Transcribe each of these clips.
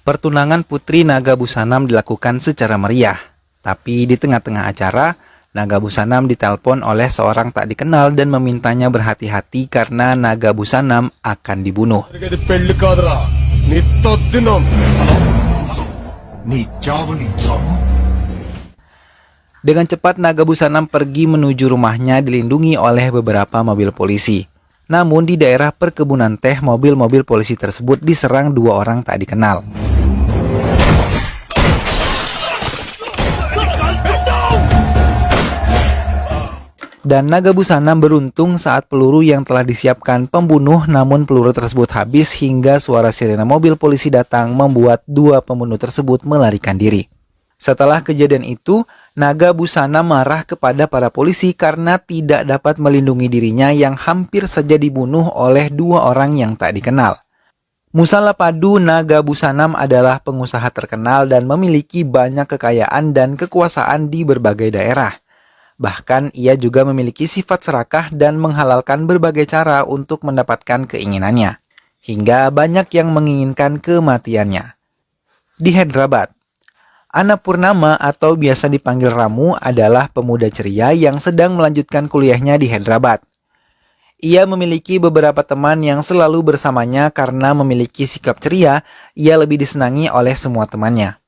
Pertunangan Putri Naga Busanam dilakukan secara meriah. Tapi di tengah-tengah acara, Naga Busanam ditelepon oleh seorang tak dikenal dan memintanya berhati-hati karena Naga Busanam akan dibunuh. Dengan cepat Naga Busanam pergi menuju rumahnya dilindungi oleh beberapa mobil polisi. Namun di daerah perkebunan teh, mobil-mobil polisi tersebut diserang dua orang tak dikenal. Dan Naga Busanam beruntung saat peluru yang telah disiapkan pembunuh, namun peluru tersebut habis hingga suara sirena mobil polisi datang membuat dua pembunuh tersebut melarikan diri. Setelah kejadian itu, Naga Busanam marah kepada para polisi karena tidak dapat melindungi dirinya yang hampir saja dibunuh oleh dua orang yang tak dikenal. Musalapadu Naga Busanam adalah pengusaha terkenal dan memiliki banyak kekayaan dan kekuasaan di berbagai daerah. Bahkan ia juga memiliki sifat serakah dan menghalalkan berbagai cara untuk mendapatkan keinginannya. Hingga banyak yang menginginkan kematiannya. Di Hyderabad, Annapurnama atau biasa dipanggil Ramu adalah pemuda ceria yang sedang melanjutkan kuliahnya di Hyderabad. Ia memiliki beberapa teman yang selalu bersamanya karena memiliki sikap ceria, ia lebih disenangi oleh semua temannya.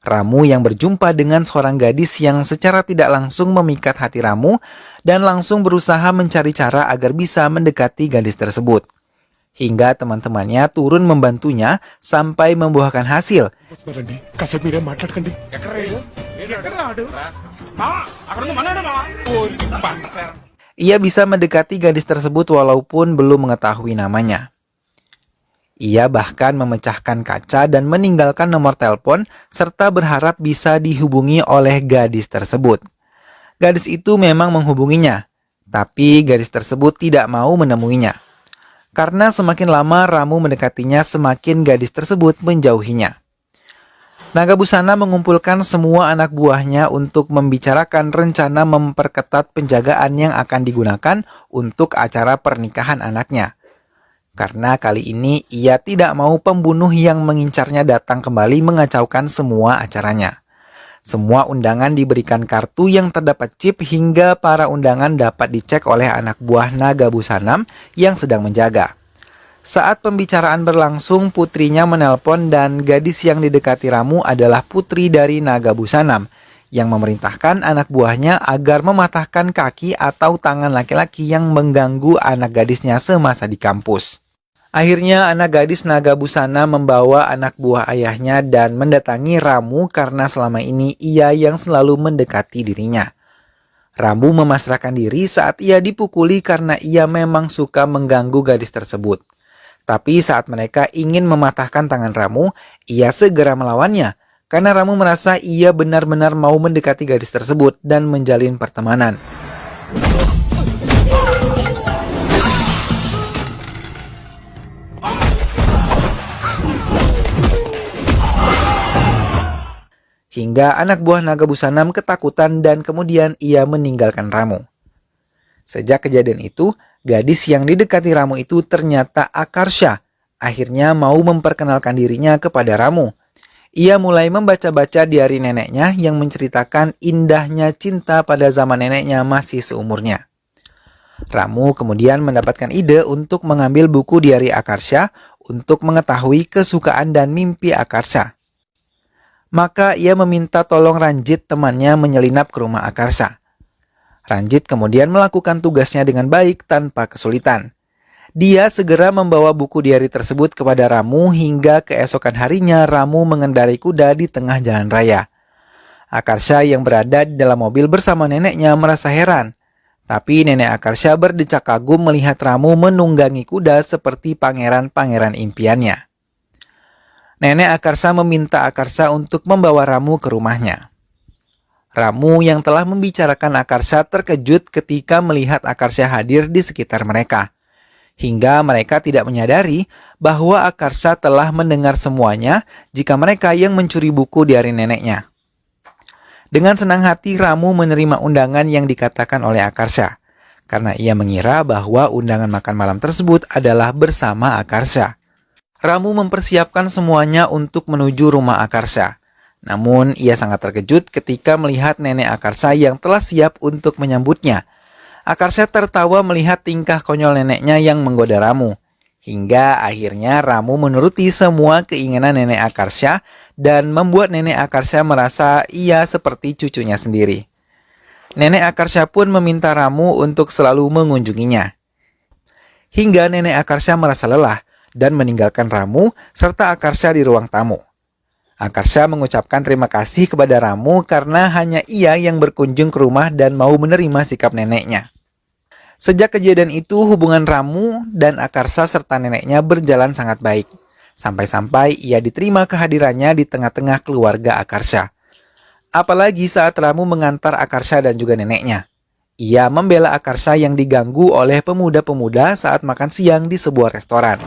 Ramu yang berjumpa dengan seorang gadis yang secara tidak langsung memikat hati Ramu dan langsung berusaha mencari cara agar bisa mendekati gadis tersebut. Hingga teman-temannya turun membantunya sampai membuahkan hasil. Ia bisa mendekati gadis tersebut walaupun belum mengetahui namanya. Ia bahkan memecahkan kaca dan meninggalkan nomor telepon serta berharap bisa dihubungi oleh gadis tersebut. Gadis itu memang menghubunginya, tapi gadis tersebut tidak mau menemuinya. Karena semakin lama Ramu mendekatinya, semakin gadis tersebut menjauhinya. Naga Busanam mengumpulkan semua anak buahnya untuk membicarakan rencana memperketat penjagaan yang akan digunakan untuk acara pernikahan anaknya. Karena kali ini ia tidak mau pembunuh yang mengincarnya datang kembali mengacaukan semua acaranya. Semua undangan diberikan kartu yang terdapat chip hingga para undangan dapat dicek oleh anak buah Naga Busanam yang sedang menjaga. Saat pembicaraan berlangsung, putrinya menelpon dan gadis yang didekati Ramu adalah putri dari Naga Busanam yang memerintahkan anak buahnya agar mematahkan kaki atau tangan laki-laki yang mengganggu anak gadisnya semasa di kampus. Akhirnya anak gadis Naga Busanam membawa anak buah ayahnya dan mendatangi Ramu karena selama ini ia yang selalu mendekati dirinya. Ramu memasrahkan diri saat ia dipukuli karena ia memang suka mengganggu gadis tersebut. Tapi saat mereka ingin mematahkan tangan Ramu, ia segera melawannya karena Ramu merasa ia benar-benar mau mendekati gadis tersebut dan menjalin pertemanan. Hingga anak buah Naga Busanam ketakutan dan kemudian ia meninggalkan Ramu. Sejak kejadian itu, gadis yang didekati Ramu itu ternyata Akarsha. Akhirnya mau memperkenalkan dirinya kepada Ramu. Ia mulai membaca-baca diari neneknya yang menceritakan indahnya cinta pada zaman neneknya masih seumurnya. Ramu kemudian mendapatkan ide untuk mengambil buku diari Akarsha untuk mengetahui kesukaan dan mimpi Akarsha. Maka ia meminta tolong Ranjit temannya menyelinap ke rumah Akarsha. Ranjit kemudian melakukan tugasnya dengan baik tanpa kesulitan. Dia segera membawa buku diari tersebut kepada Ramu hingga keesokan harinya Ramu mengendarai kuda di tengah jalan raya. Akarsha yang berada di dalam mobil bersama neneknya merasa heran. Tapi nenek Akarsha berdecak kagum melihat Ramu menunggangi kuda seperti pangeran-pangeran impiannya. Nenek Akarsha meminta Akarsha untuk membawa Ramu ke rumahnya. Ramu yang telah membicarakan Akarsha terkejut ketika melihat Akarsha hadir di sekitar mereka. Hingga mereka tidak menyadari bahwa Akarsha telah mendengar semuanya jika mereka yang mencuri buku diari neneknya. Dengan senang hati Ramu menerima undangan yang dikatakan oleh Akarsha. Karena ia mengira bahwa undangan makan malam tersebut adalah bersama Akarsha. Ramu mempersiapkan semuanya untuk menuju rumah Akarsha. Namun, ia sangat terkejut ketika melihat nenek Akarsha yang telah siap untuk menyambutnya. Akarsha tertawa melihat tingkah konyol neneknya yang menggoda Ramu. Hingga akhirnya Ramu menuruti semua keinginan nenek Akarsha dan membuat nenek Akarsha merasa ia seperti cucunya sendiri. Nenek Akarsha pun meminta Ramu untuk selalu mengunjunginya. Hingga nenek Akarsha merasa lelah dan meninggalkan Ramu serta Akarsha di ruang tamu. Akarsha mengucapkan terima kasih kepada Ramu karena hanya ia yang berkunjung ke rumah dan mau menerima sikap neneknya. Sejak kejadian itu, hubungan Ramu dan Akarsha serta neneknya berjalan sangat baik. Sampai-sampai ia diterima kehadirannya di tengah-tengah keluarga Akarsha. Apalagi saat Ramu mengantar Akarsha dan juga neneknya. Ia membela Akarsha yang diganggu oleh pemuda-pemuda saat makan siang di sebuah restoran.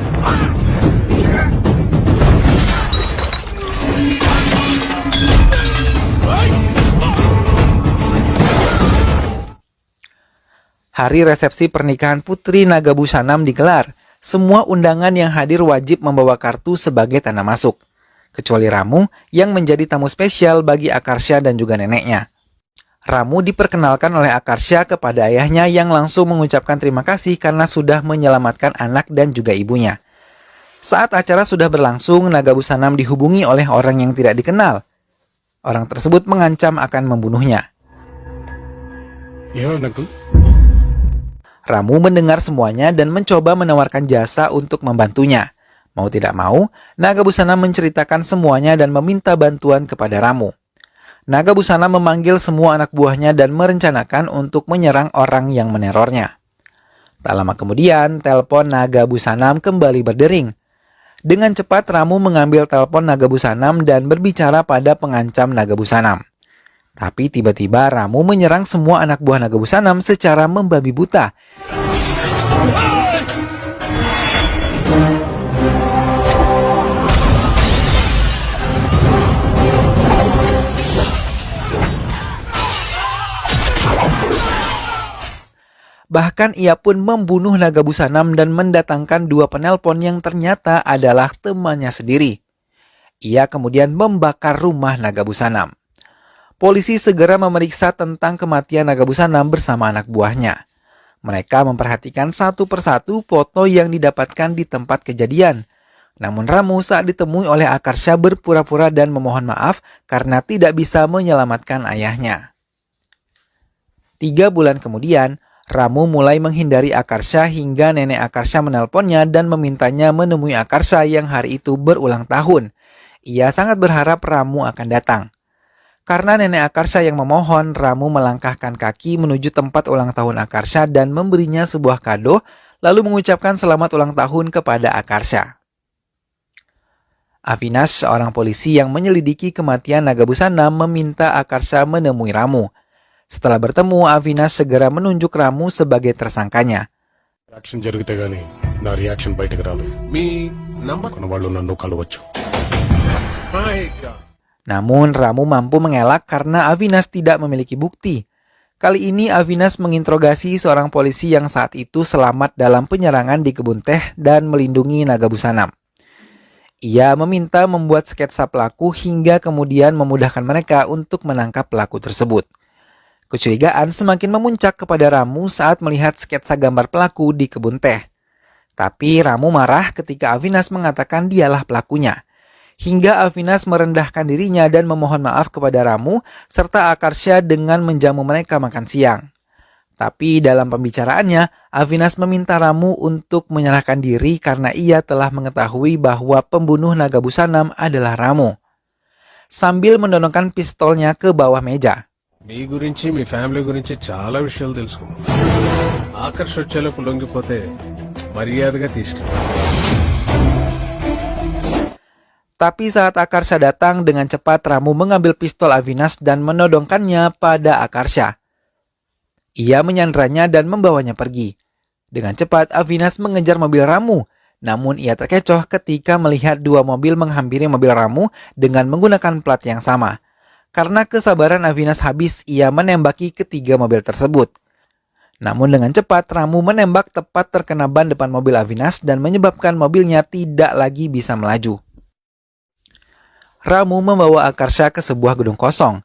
Hari resepsi pernikahan Putri Nagabusanam digelar. Semua undangan yang hadir wajib membawa kartu sebagai tanda masuk. Kecuali Ramu yang menjadi tamu spesial bagi Akarsha dan juga neneknya. Ramu diperkenalkan oleh Akarsha kepada ayahnya yang langsung mengucapkan terima kasih karena sudah menyelamatkan anak dan juga ibunya. Saat acara sudah berlangsung, Nagabusanam dihubungi oleh orang yang tidak dikenal. Orang tersebut mengancam akan membunuhnya. Ramu mendengar semuanya dan mencoba menawarkan jasa untuk membantunya. Mau tidak mau, Nagabusanam menceritakan semuanya dan meminta bantuan kepada Ramu. Nagabusanam memanggil semua anak buahnya dan merencanakan untuk menyerang orang yang menerornya. Tak lama kemudian, telepon Nagabusanam kembali berdering. Dengan cepat, Ramu mengambil telepon Nagabusanam dan berbicara pada pengancam Nagabusanam. Tapi tiba-tiba Ramu menyerang semua anak buah Nagabusanam secara membabi buta. Bahkan ia pun membunuh Nagabusanam dan mendatangkan dua penelpon yang ternyata adalah temannya sendiri. Ia kemudian membakar rumah Nagabusanam. Polisi segera memeriksa tentang kematian Nagabusanam bersama anak buahnya. Mereka memperhatikan satu persatu foto yang didapatkan di tempat kejadian. Namun Ramu saat ditemui oleh Akarsha berpura-pura dan memohon maaf karena tidak bisa menyelamatkan ayahnya. 3 bulan kemudian, Ramu mulai menghindari Akarsha hingga nenek Akarsha menelponnya dan memintanya menemui Akarsha yang hari itu berulang tahun. Ia sangat berharap Ramu akan datang. Karena nenek Akarsha yang memohon, Ramu melangkahkan kaki menuju tempat ulang tahun Akarsha dan memberinya sebuah kado, lalu mengucapkan selamat ulang tahun kepada Akarsha. Avinash, seorang polisi yang menyelidiki kematian Nagabusanam, meminta Akarsha menemui Ramu. Setelah bertemu, Avinash segera menunjuk Ramu sebagai tersangkanya. Namun Ramu mampu mengelak karena Avinash tidak memiliki bukti. Kali ini Avinash menginterogasi seorang polisi yang saat itu selamat dalam penyerangan di kebun teh dan melindungi Nagabusanam. Ia meminta membuat sketsa pelaku hingga kemudian memudahkan mereka untuk menangkap pelaku tersebut. Kecurigaan semakin memuncak kepada Ramu saat melihat sketsa gambar pelaku di kebun teh. Tapi Ramu marah ketika Avinash mengatakan dialah pelakunya. Hingga Avinash merendahkan dirinya dan memohon maaf kepada Ramu serta Akarsha dengan menjamu mereka makan siang. Tapi dalam pembicaraannya, Avinash meminta Ramu untuk menyerahkan diri karena ia telah mengetahui bahwa pembunuh Nagabusanam adalah Ramu. Sambil mendorongkan pistolnya ke bawah meja. మీ గురించి మీ ఫ్యామిలీ గురించి చాలా విషయాలు తెలుసుకున్నాం. ఆకర్ష్ వచ్చేలోపు లొంగిపోతే మర్యాదగా తీసుకెళ్ళి. Tapi saat Akarsha datang, dengan cepat Ramu mengambil pistol Avinash dan menodongkannya pada Akarsha. Ia menyandranya dan membawanya pergi. Dengan cepat Avinash mengejar mobil Ramu, namun ia terkecoh ketika melihat 2 mobil menghampiri mobil Ramu dengan menggunakan plat yang sama. Karena kesabaran Avinash habis, ia menembaki ketiga mobil tersebut. Namun dengan cepat Ramu menembak tepat terkena ban depan mobil Avinash dan menyebabkan mobilnya tidak lagi bisa melaju. Ramu membawa Akarsha ke sebuah gedung kosong.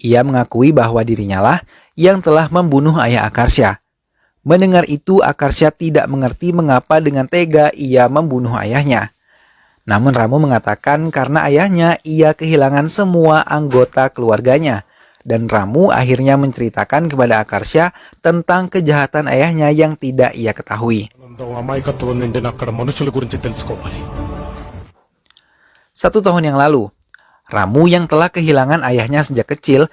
Ia mengakui bahwa dirinya lah yang telah membunuh ayah Akarsha. Mendengar itu, Akarsha tidak mengerti mengapa dengan tega ia membunuh ayahnya. Namun Ramu mengatakan karena ayahnya ia kehilangan semua anggota keluarganya. Dan Ramu akhirnya menceritakan kepada Akarsha tentang kejahatan ayahnya yang tidak ia ketahui. అమాయకత్వం నిండిన అక్కడ మనుషుల గురించి తెలుసుకోవాలి. 1 tahun yang lalu, Ramu yang telah kehilangan ayahnya sejak kecil,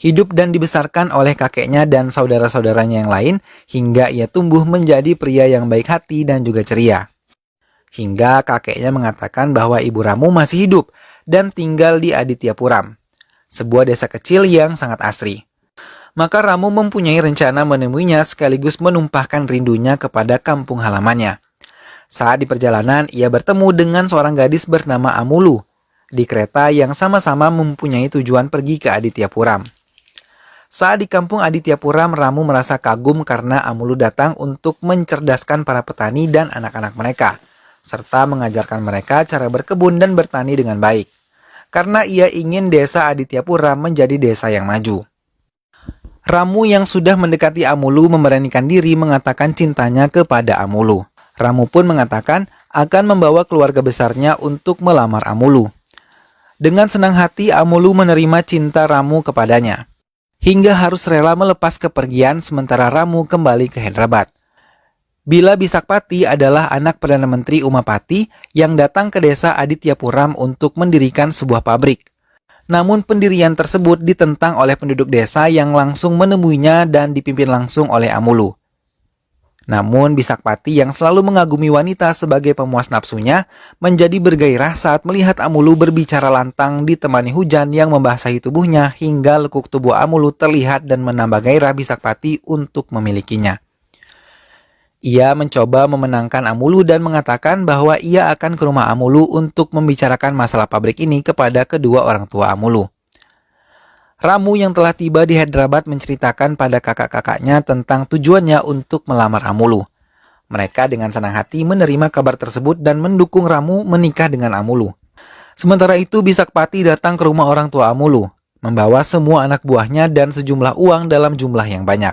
hidup dan dibesarkan oleh kakeknya dan saudara-saudaranya yang lain hingga ia tumbuh menjadi pria yang baik hati dan juga ceria. Hingga kakeknya mengatakan bahwa ibu Ramu masih hidup dan tinggal di Adityapuram, sebuah desa kecil yang sangat asri. Maka Ramu mempunyai rencana menemuinya sekaligus menumpahkan rindunya kepada kampung halamannya. Saat di perjalanan, ia bertemu dengan seorang gadis bernama Amulu di kereta yang sama-sama mempunyai tujuan pergi ke Adityapuram. Saat di kampung Adityapuram, Ramu merasa kagum karena Amulu datang untuk mencerdaskan para petani dan anak-anak mereka, serta mengajarkan mereka cara berkebun dan bertani dengan baik. Karena ia ingin desa Adityapuram menjadi desa yang maju. Ramu yang sudah mendekati Amulu memberanikan diri mengatakan cintanya kepada Amulu. Ramu pun mengatakan akan membawa keluarga besarnya untuk melamar Amulu. Dengan senang hati Amulu menerima cinta Ramu kepadanya, hingga harus rela melepas kepergian sementara Ramu kembali ke Hyderabad. Bila Bisakpati adalah anak Perdana Menteri Umapati yang datang ke desa Adityapuram untuk mendirikan sebuah pabrik. Namun pendirian tersebut ditentang oleh penduduk desa yang langsung menemuinya dan dipimpin langsung oleh Amulu. Namun Bisakpati yang selalu mengagumi wanita sebagai pemuas nafsunya menjadi bergairah saat melihat Amulu berbicara lantang ditemani hujan yang membasahi tubuhnya hingga lekuk tubuh Amulu terlihat dan menambah gairah Bisakpati untuk memilikinya. Ia mencoba memenangkan Amulu dan mengatakan bahwa ia akan ke rumah Amulu untuk membicarakan masalah pabrik ini kepada kedua orang tua Amulu. Ramu yang telah tiba di Hyderabad menceritakan pada kakak-kakaknya tentang tujuannya untuk melamar Amulu. Mereka dengan senang hati menerima kabar tersebut dan mendukung Ramu menikah dengan Amulu. Sementara itu Bisakpati datang ke rumah orang tua Amulu, membawa semua anak buahnya dan sejumlah uang dalam jumlah yang banyak.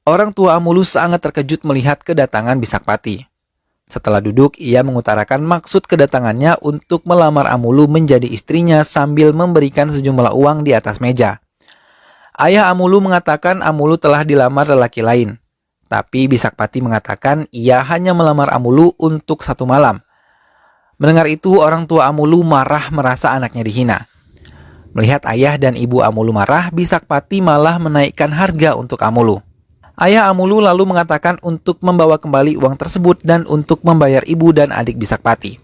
Orang tua Amulu sangat terkejut melihat kedatangan Bisakpati. Setelah duduk, ia mengutarakan maksud kedatangannya untuk melamar Amulu menjadi istrinya sambil memberikan sejumlah uang di atas meja. Ayah Amulu mengatakan Amulu telah dilamar lelaki lain. Tapi Bisakpati mengatakan ia hanya melamar Amulu untuk 1 malam. Mendengar itu, orang tua Amulu marah merasa anaknya dihina. Melihat ayah dan ibu Amulu marah, Bisakpati malah menaikkan harga untuk Amulu. Ayah Amulu lalu mengatakan untuk membawa kembali uang tersebut dan untuk membayar ibu dan adik Bisakpati.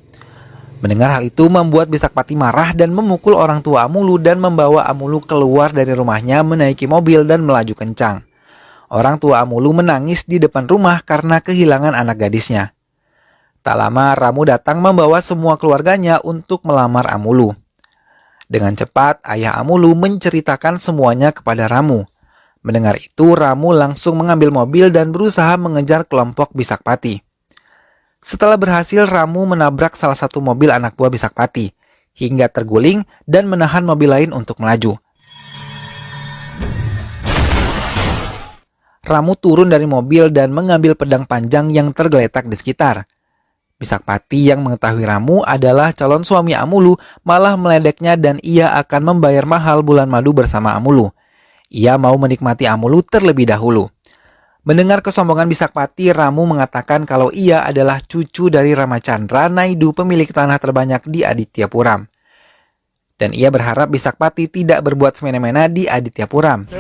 Mendengar hal itu membuat Bisakpati marah dan memukul orang tua Amulu dan membawa Amulu keluar dari rumahnya menaiki mobil dan melaju kencang. Orang tua Amulu menangis di depan rumah karena kehilangan anak gadisnya. Tak lama Ramu datang membawa semua keluarganya untuk melamar Amulu. Dengan cepat ayah Amulu menceritakan semuanya kepada Ramu. Mendengar itu, Ramu langsung mengambil mobil dan berusaha mengejar kelompok Bisakpati. Setelah berhasil, Ramu menabrak salah satu mobil anak buah Bisakpati, hingga terguling dan menahan mobil lain untuk melaju. Ramu turun dari mobil dan mengambil pedang panjang yang tergeletak di sekitar. Bisakpati yang mengetahui Ramu adalah calon suami Amulu malah meledeknya dan ia akan membayar mahal bulan madu bersama Amulu. Ia mau menikmati Amulu terlebih dahulu. Mendengar kesombongan Bisakpati, Ramu mengatakan kalau ia adalah cucu dari Ramachandra Naidu, pemilik tanah terbanyak di Adityapuram. Dan ia berharap Bisakpati tidak berbuat semena-mena di Adityapuram.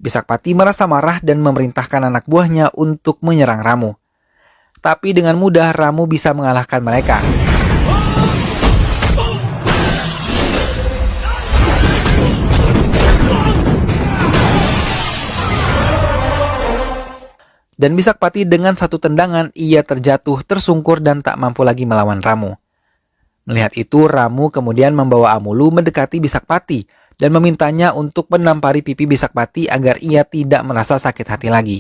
Bisakpati merasa marah dan memerintahkan anak buahnya untuk menyerang Ramu. Tapi dengan mudah Ramu bisa mengalahkan mereka. Dan Bisakpati dengan satu tendangan ia terjatuh, tersungkur dan tak mampu lagi melawan Ramu. Melihat itu, Ramu kemudian membawa Amulu mendekati Bisakpati dan memintanya untuk menampari pipi Bisakpati agar ia tidak merasa sakit hati lagi.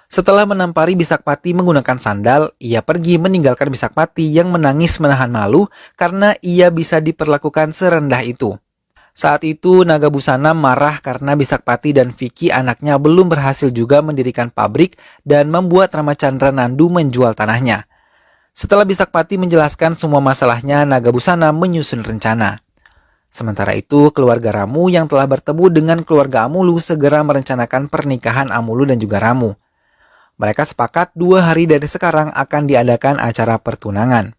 Setelah menampari Bisakpati menggunakan sandal, ia pergi meninggalkan Bisakpati yang menangis menahan malu karena ia bisa diperlakukan serendah itu. Saat itu Naga Busana marah karena Bisakpati dan Vicky anaknya belum berhasil juga mendirikan pabrik dan membuat Ramachandra Nandu menjual tanahnya. Setelah Bisakpati menjelaskan semua masalahnya, Naga Busana menyusun rencana. Sementara itu, keluarga Ramu yang telah bertemu dengan keluarga Amulu segera merencanakan pernikahan Amulu dan juga Ramu. Mereka sepakat 2 hari dari sekarang akan diadakan acara pertunangan.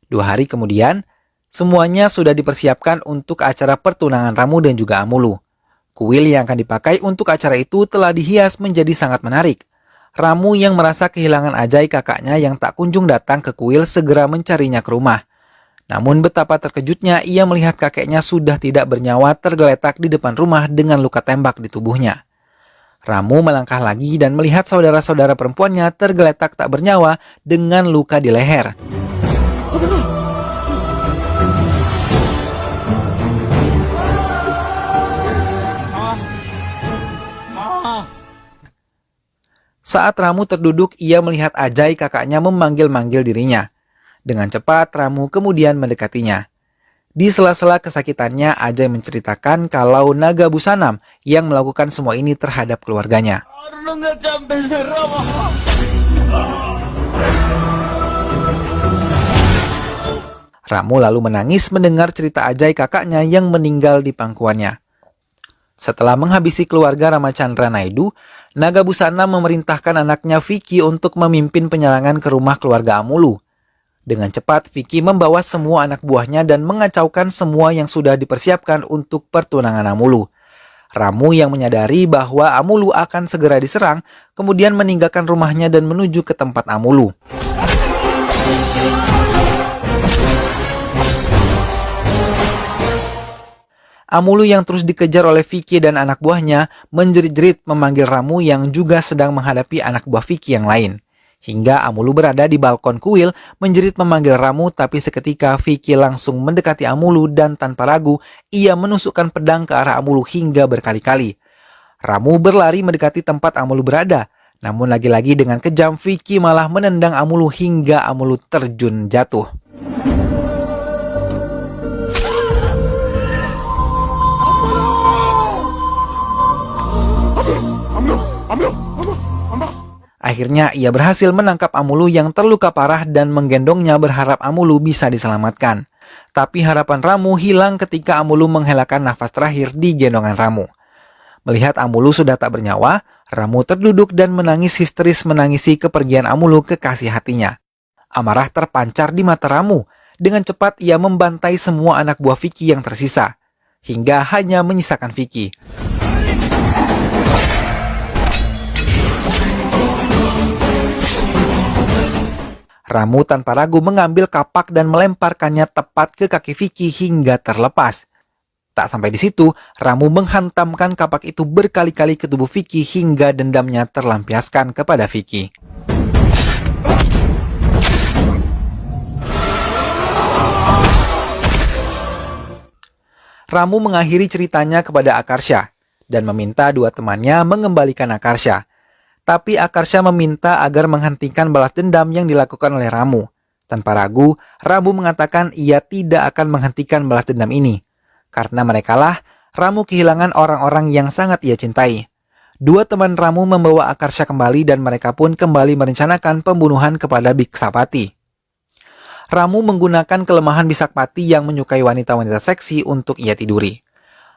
2 hari kemudian, semuanya sudah dipersiapkan untuk acara pertunangan Ramu dan juga Amulu. Kuil yang akan dipakai untuk acara itu telah dihias menjadi sangat menarik. Ramu yang merasa kehilangan Ajay kakaknya yang tak kunjung datang ke kuil segera mencarinya ke rumah. Namun betapa terkejutnya ia melihat kakeknya sudah tidak bernyawa tergeletak di depan rumah dengan luka tembak di tubuhnya. Ramu melangkah lagi dan melihat saudara-saudara perempuannya tergeletak tak bernyawa dengan luka di leher. Saat Ramu terduduk, ia melihat Ajay kakaknya memanggil-manggil dirinya. Dengan cepat, Ramu kemudian mendekatinya. Di sela-sela kesakitannya, Ajay menceritakan kalau Naga Busanam yang melakukan semua ini terhadap keluarganya. Ramu lalu menangis mendengar cerita Ajay kakaknya yang meninggal di pangkuannya. Setelah menghabisi keluarga Ramachandra Naidu, Naga Busana memerintahkan anaknya Vicky untuk memimpin penyerangan ke rumah keluarga Amulu. Dengan cepat, Vicky membawa semua anak buahnya dan mengacaukan semua yang sudah dipersiapkan untuk pertunangan Amulu. Ramu yang menyadari bahwa Amulu akan segera diserang, kemudian meninggalkan rumahnya dan menuju ke tempat Amulu. Amulu yang terus dikejar oleh Vicky dan anak buahnya menjerit-jerit memanggil Ramu yang juga sedang menghadapi anak buah Vicky yang lain. Hingga Amulu berada di balkon kuil menjerit memanggil Ramu, tapi seketika Vicky langsung mendekati Amulu dan tanpa ragu ia menusukkan pedang ke arah Amulu hingga berkali-kali. Ramu berlari mendekati tempat Amulu berada, namun lagi-lagi dengan kejam Vicky malah menendang Amulu hingga Amulu terjun jatuh. Akhirnya ia berhasil menangkap Amulu yang terluka parah dan menggendongnya berharap Amulu bisa diselamatkan. Tapi harapan Ramu hilang ketika Amulu menghelakan nafas terakhir di gendongan Ramu. Melihat Amulu sudah tak bernyawa, Ramu terduduk dan menangis histeris menangisi kepergian Amulu kekasih hatinya. Amarah terpancar di mata Ramu. Dengan cepat ia membantai semua anak buah Vicky yang tersisa, hingga hanya menyisakan Vicky. Ramu tanpa ragu mengambil kapak dan melemparkannya tepat ke kaki Vicky hingga terlepas. Tak sampai di situ, Ramu menghantamkan kapak itu berkali-kali ke tubuh Vicky hingga dendamnya terlampiaskan kepada Vicky. Ramu mengakhiri ceritanya kepada Akarsha dan meminta 2 temannya mengembalikan Akarsha. Tapi Akarsha meminta agar menghentikan balas dendam yang dilakukan oleh Ramu. Tanpa ragu, Ramu mengatakan ia tidak akan menghentikan balas dendam ini. Karena merekalah, Ramu kehilangan orang-orang yang sangat ia cintai. 2 teman Ramu membawa Akarsha kembali dan mereka pun kembali merencanakan pembunuhan kepada Biksapati. Ramu menggunakan kelemahan Bisakpati yang menyukai wanita-wanita seksi untuk ia tiduri.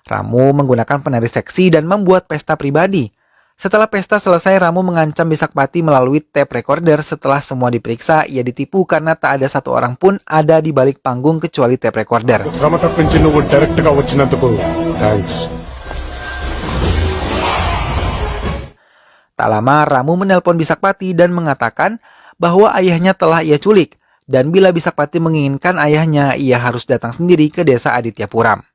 Ramu menggunakan penari seksi dan membuat pesta pribadi. Setelah pesta selesai, Ramu mengancam Bisakpati melalui tape recorder. Setelah semua diperiksa, ia ditipu karena tak ada satu orang pun ada di balik panggung kecuali tape recorder. Tak lama, Ramu menelpon Bisakpati dan mengatakan bahwa ayahnya telah ia culik, dan bila Bisakpati menginginkan ayahnya, ia harus datang sendiri ke desa Adityapuram.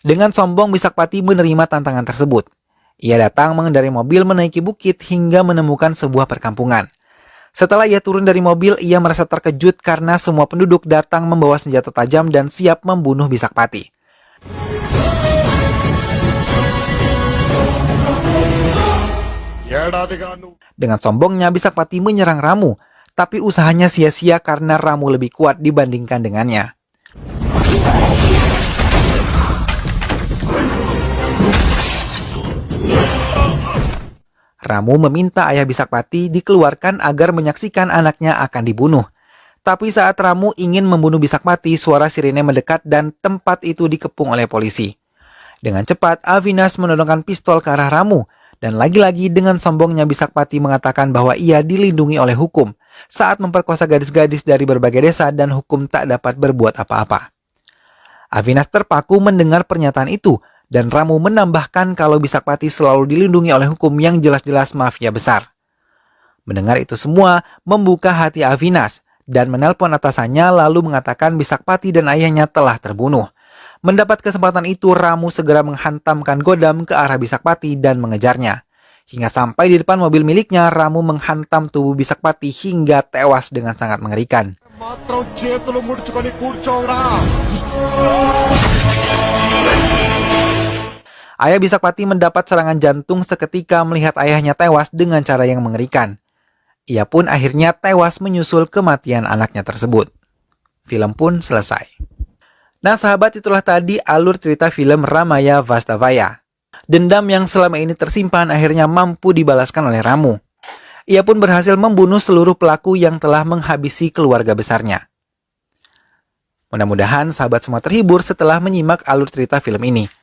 Dengan sombong, Bisakpati menerima tantangan tersebut. Ia datang mengendarai mobil menaiki bukit hingga menemukan sebuah perkampungan. Setelah ia turun dari mobil, ia merasa terkejut karena semua penduduk datang membawa senjata tajam dan siap membunuh Bisakpati. Dengan sombongnya, Bisakpati menyerang Ramu, tapi usahanya sia-sia karena Ramu lebih kuat dibandingkan dengannya. Ramu meminta ayah Bisakpati dikeluarkan agar menyaksikan anaknya akan dibunuh. Tapi saat Ramu ingin membunuh Bisakpati, suara sirine mendekat dan tempat itu dikepung oleh polisi. Dengan cepat, Avinash menodongkan pistol ke arah Ramu, dan lagi-lagi dengan sombongnya Bisakpati mengatakan bahwa ia dilindungi oleh hukum saat memperkosa gadis-gadis dari berbagai desa dan hukum tak dapat berbuat apa-apa. Avinash terpaku mendengar pernyataan itu, dan Ramu menambahkan kalau Bisakpati selalu dilindungi oleh hukum yang jelas-jelas mafia besar. Mendengar itu semua membuka hati Avinash dan menelpon atasannya lalu mengatakan Bisakpati dan ayahnya telah terbunuh. Mendapat kesempatan itu, Ramu segera menghantamkan Godam ke arah Bisakpati dan mengejarnya. Hingga sampai di depan mobil miliknya, Ramu menghantam tubuh Bisakpati hingga tewas dengan sangat mengerikan. Ayah Bisakpati mendapat serangan jantung seketika melihat ayahnya tewas dengan cara yang mengerikan. Ia pun akhirnya tewas menyusul kematian anaknya tersebut. Film pun selesai. Nah sahabat, itulah tadi alur cerita film Ramaya Vastavaya. Dendam yang selama ini tersimpan akhirnya mampu dibalaskan oleh Ramu. Ia pun berhasil membunuh seluruh pelaku yang telah menghabisi keluarga besarnya. Mudah-mudahan sahabat semua terhibur setelah menyimak alur cerita film ini.